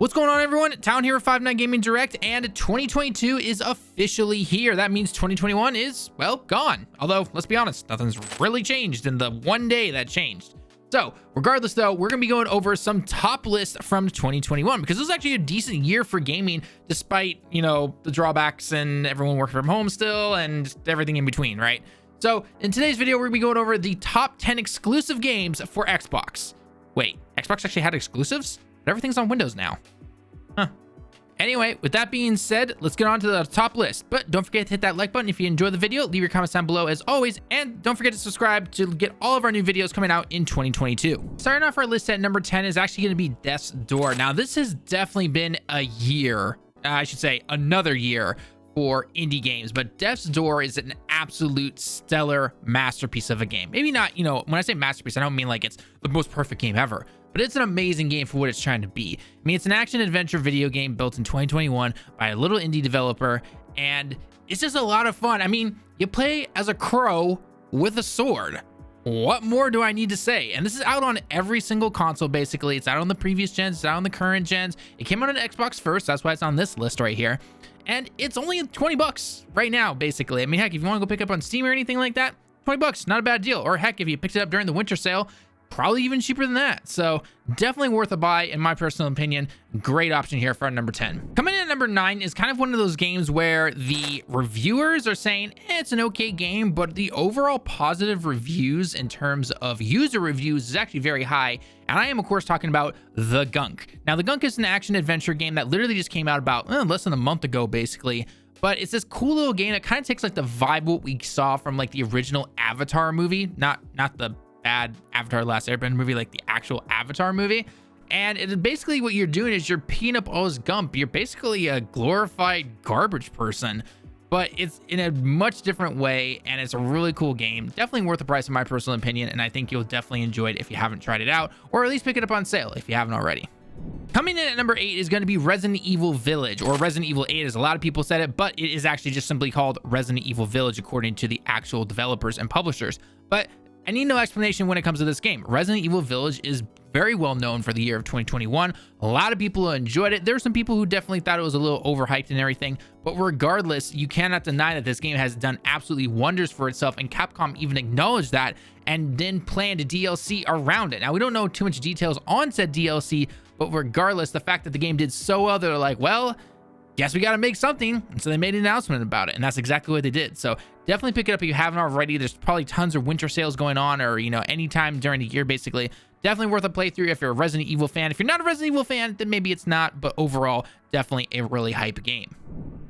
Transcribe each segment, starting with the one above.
What's going on, everyone? Tallen here with 59 Gaming Direct, and 2022 is officially here. That means 2021 is, well, gone. Although, let's be honest, nothing's really changed in the one day that changed. So, regardless though, we're going to be going over some top lists from 2021 because it was actually a decent year for gaming despite, the drawbacks and everyone working from home still and everything in between, right? So, in today's video, we're going to be going over the top 10 exclusive games for Xbox. Wait, Xbox actually had exclusives? But everything's on Windows now. Huh. Anyway, with that being said, let's get on to the top list. But don't forget to hit that like button if you enjoyed the video. Leave your comments down below as always. And don't forget to subscribe to get all of our new videos coming out in 2022. Starting off our list at number 10 is actually going to be Death's Door. Now, this has definitely been a year, I should say another year, for indie games, but Death's Door is an absolute stellar masterpiece of a game. Maybe not, when I say masterpiece, I don't mean like it's the most perfect game ever, but it's an amazing game for what it's trying to be. I mean, it's an action adventure video game built in 2021 by a little indie developer, and it's just a lot of fun. I mean, you play as a crow with a sword. What more do I need to say? And this is out on every single console, basically. It's out on the previous gens, it's out on the current gens. It came out on Xbox first, that's why it's on this list right here. And it's only $20 right now, basically. I mean, heck, if you want to go pick up on Steam or anything like that, $20, not a bad deal. Or heck, if you picked it up during the winter sale, probably even cheaper than that. So definitely worth a buy, in my personal opinion. Great option here for number 10. Coming in at number 9 is kind of one of those games where the reviewers are saying it's an okay game, but the overall positive reviews in terms of user reviews is actually very high. And I am, of course, talking about The Gunk. Now, The Gunk is an action adventure game that literally just came out about less than a month ago, basically. But it's this cool little game that kind of takes like the vibe what we saw from like the original Avatar movie, not the bad Avatar Last Airbender movie, like the actual Avatar movie. And it is basically what you're doing is you're picking up all this gump. You're basically a glorified garbage person, but it's in a much different way, and it's a really cool game. Definitely worth the price, in my personal opinion, and I think you'll definitely enjoy it if you haven't tried it out, or at least pick it up on sale if you haven't already. Coming in at number 8 is going to be Resident Evil Village, or Resident Evil 8, as a lot of people said it, but it is actually just simply called Resident Evil Village according to the actual developers and publishers. But I need no explanation when it comes to this game. Resident Evil Village is very well known for the year of 2021. A lot of people enjoyed it. There are some people who definitely thought it was a little overhyped and everything, but regardless, you cannot deny that this game has done absolutely wonders for itself, and Capcom even acknowledged that and then planned a DLC around it. Now, we don't know too much details on said DLC, but regardless, the fact that the game did so well, they're like, well, guess we got to make something. And so they made an announcement about it, and that's exactly what they did. So definitely pick it up if you haven't already. There's probably tons of winter sales going on, or anytime during the year, basically. Definitely worth a playthrough if you're a Resident Evil fan. If you're not a Resident Evil fan, then maybe it's not, but overall, definitely a really hype game.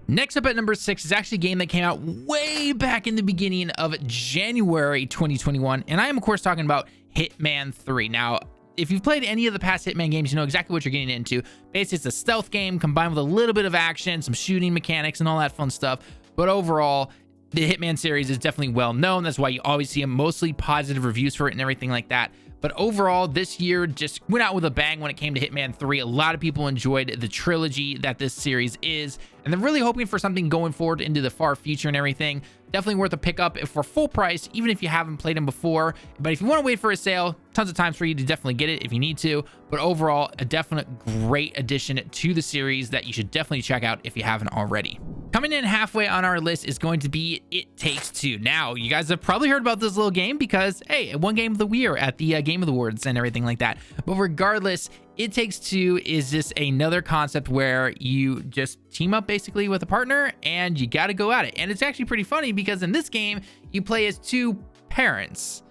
Next up at number 6 is actually a game that came out way back in the beginning of January 2021, and I am, of course, talking about Hitman 3. Now, if you've played any of the past Hitman games, you know exactly what you're getting into. Basically, it's a stealth game combined with a little bit of action, some shooting mechanics, and all that fun stuff. But overall, the Hitman series is definitely well known. That's why you always see mostly positive reviews for it and everything like that. But overall, this year just went out with a bang when it came to Hitman 3. A lot of people enjoyed the trilogy that this series is, and they're really hoping for something going forward into the far future and everything. Definitely worth a pickup for full price, even if you haven't played them before. But if you want to wait for a sale, tons of times for you to definitely get it if you need to. But overall, a definite great addition to the series that you should definitely check out if you haven't already. Coming in halfway on our list is going to be It Takes Two. Now, you guys have probably heard about this little game because, hey, it won Game of the Year at the Game of the Awards and everything like that. But regardless, It Takes Two is just another concept where you just team up basically with a partner and you got to go at it. And it's actually pretty funny because in this game, you play as two parents.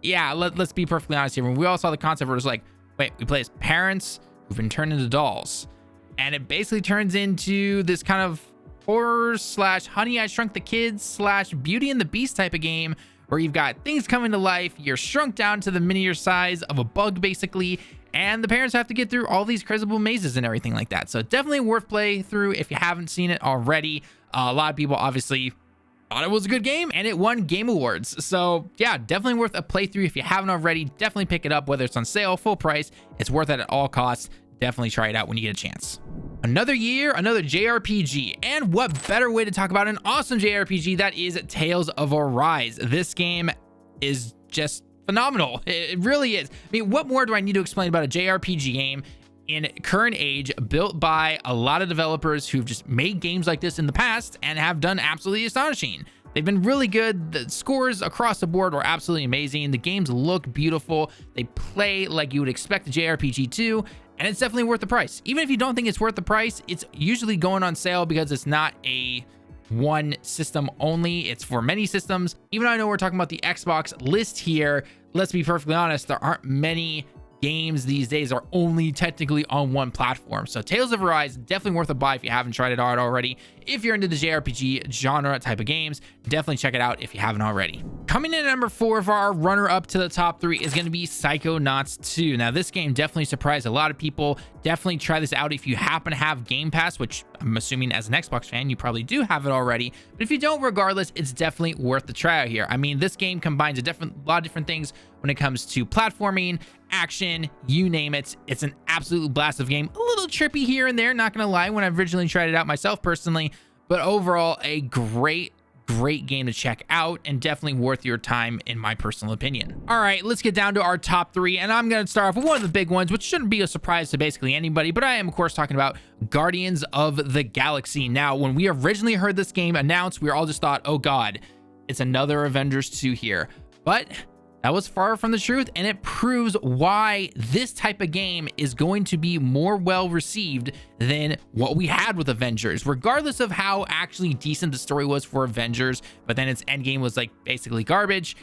Yeah, let's be perfectly honest here. When we all saw the concept, we're just like, wait, we play as parents who've been turned into dolls. And it basically turns into this kind of horror / Honey, I Shrunk the Kids / Beauty and the Beast type of game where you've got things coming to life. You're shrunk down to the miniature size of a bug, basically. And the parents have to get through all these crazy mazes and everything like that. So definitely worth play through if you haven't seen it already. A lot of people obviously thought it was a good game, and it won Game Awards. So yeah, definitely worth a playthrough if you haven't already. Definitely pick it up, whether it's on sale, full price. It's worth it at all costs. Definitely try it out when you get a chance. Another year, another JRPG, and what better way to talk about an awesome JRPG that is Tales of Arise. This game is just phenomenal. It really is. I mean, what more do I need to explain about a JRPG game? in current age, built by a lot of developers who've just made games like this in the past and have done absolutely astonishing. They've been really good. The scores across the board were absolutely amazing. The games look beautiful. They play like you would expect a JRPG to, and it's definitely worth the price. Even if you don't think it's worth the price, it's usually going on sale because it's not a one system only. It's for many systems. Even though I know we're talking about the Xbox list here, let's be perfectly honest, there aren't many games these days are only technically on one platform. So Tales of Arise, definitely worth a buy if you haven't tried it out already. If you're into the JRPG genre type of games, definitely check it out if you haven't already. Coming in at number 4 of our runner up to the top 3 is going to be Psychonauts 2. Now this game definitely surprised a lot of people. Definitely try this out if you happen to have Game Pass, which I'm assuming as an Xbox fan, you probably do have it already. But if you don't, regardless, it's definitely worth the try out here. I mean, this game combines a lot of different things when it comes to platforming, action, you name it. It's an absolute blast of game. A little trippy here and there, not gonna lie, when I originally tried it out myself personally, but overall a great game to check out and definitely worth your time in my personal opinion. All right, let's get down to our top 3, and I'm going to start off with one of the big ones, which shouldn't be a surprise to basically anybody, but I am of course talking about Guardians of the Galaxy. Now, when we originally heard this game announced, we all just thought, oh god, it's another Avengers 2 here. But that was far from the truth, and it proves why this type of game is going to be more well received than what we had with Avengers, regardless of how actually decent the story was for Avengers, but then its endgame was like basically garbage.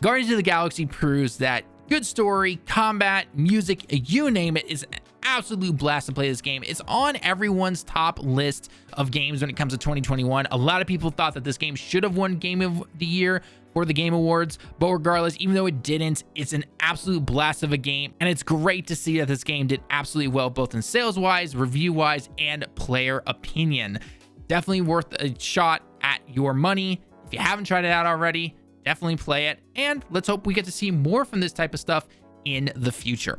Guardians of the Galaxy proves that good story, combat, music, you name it, is an absolute blast to play this game. It's on everyone's top list of games when it comes to 2021. A lot of people thought that this game should have won Game of the Year for the Game Awards, but regardless, even though it didn't, it's an absolute blast of a game, and it's great to see that this game did absolutely well, both in sales-wise, review-wise, and player opinion. Definitely worth a shot at your money. If you haven't tried it out already, definitely play it, and let's hope we get to see more from this type of stuff in the future.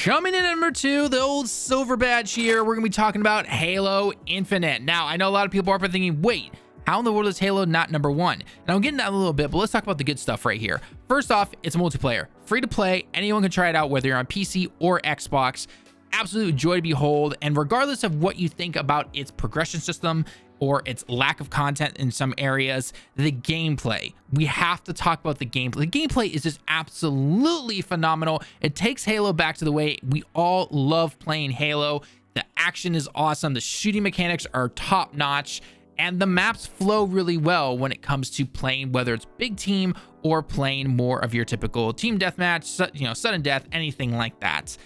Coming in at number 2, the old silver badge here, we're gonna be talking about Halo Infinite. Now, I know a lot of people are thinking, wait, how in the world is Halo not number 1? And I'll get into that in a little bit, but let's talk about the good stuff right here. First off, it's multiplayer. Free to play. Anyone can try it out, whether you're on PC or Xbox. Absolute joy to behold. And regardless of what you think about its progression system or its lack of content in some areas, the gameplay. We have to talk about the gameplay. The gameplay is just absolutely phenomenal. It takes Halo back to the way we all love playing Halo. The action is awesome. The shooting mechanics are top notch. And the maps flow really well when it comes to playing, whether it's big team or playing more of your typical team deathmatch, sudden death, anything like that.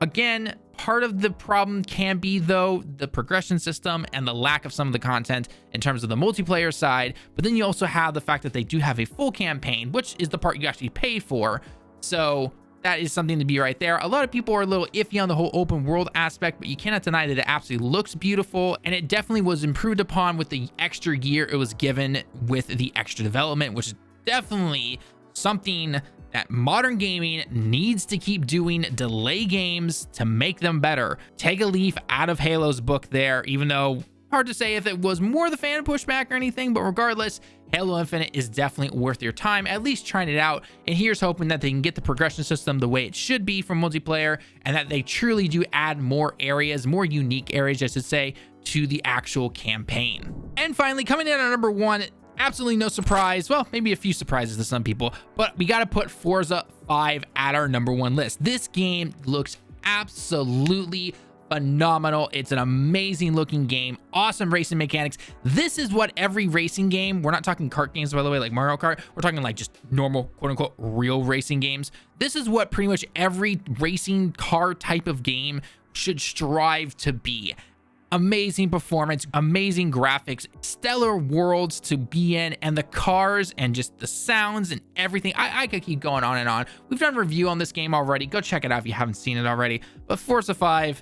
Again, part of the problem can be, though, the progression system and the lack of some of the content in terms of the multiplayer side. But then you also have the fact that they do have a full campaign, which is the part you actually pay for. So that is something to be right there. A lot of people are a little iffy on the whole open world aspect, but you cannot deny that it absolutely looks beautiful, and it definitely was improved upon with the extra gear it was given with the extra development, which is definitely something that modern gaming needs to keep doing. Delay games to make them better. Take a leaf out of Halo's book there, even though hard to say if it was more the fan pushback or anything, but regardless, Halo Infinite is definitely worth your time, at least trying it out. And here's hoping that they can get the progression system the way it should be for multiplayer, and that they truly do add more areas, more unique areas, I should say, to the actual campaign. And finally, coming in at number 1, absolutely no surprise. Well, maybe a few surprises to some people, but we got to put Forza 5 at our number 1 list. This game looks absolutely phenomenal. It's an amazing looking game, awesome racing mechanics. This is what every racing game, we're not talking kart games, by the way, like Mario Kart, we're talking like just normal, quote unquote, real racing games. This is what pretty much every racing car type of game should strive to be. Amazing performance, amazing graphics, stellar worlds to be in, and the cars and just the sounds and everything. I could keep going on and on. We've done a review on this game already. Go check it out if you haven't seen it already. But Forza 5,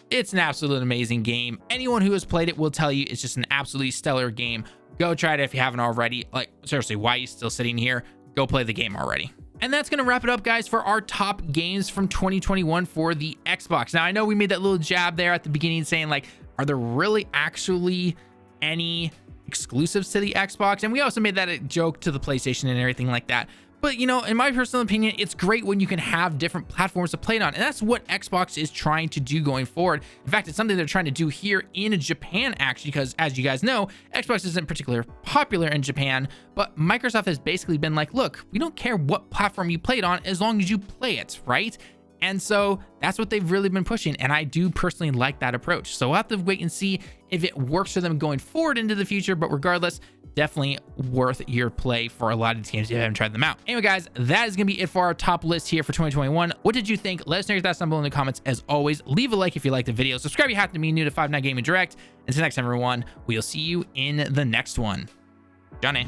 it's an absolute amazing game. Anyone who has played it will tell you it's just an absolutely stellar game. Go try it if you haven't already. Like, seriously, why are you still sitting here? Go play the game already. And that's going to wrap it up, guys, for our top games from 2021 for the Xbox. Now, I know we made that little jab there at the beginning saying, like, are there really actually any exclusives to the Xbox? And we also made that a joke to the PlayStation and everything like that. But, you know, in my personal opinion, it's great when you can have different platforms to play it on. And that's what Xbox is trying to do going forward. In fact, it's something they're trying to do here in Japan, actually, because as you guys know, Xbox isn't particularly popular in Japan, but Microsoft has basically been like, look, we don't care what platform you play it on as long as you play it, right? And so that's what they've really been pushing. And I do personally like that approach. So we'll have to wait and see if it works for them going forward into the future. But regardless, definitely worth your play for a lot of these games if you haven't tried them out. Anyway, guys, that is going to be it for our top list here for 2021. What did you think? Let us know your thoughts down below in the comments. As always, leave a like if you liked the video. Subscribe if you happen to be new to 5 9 Gaming Direct. Until next time, everyone, we'll see you in the next one. Johnny.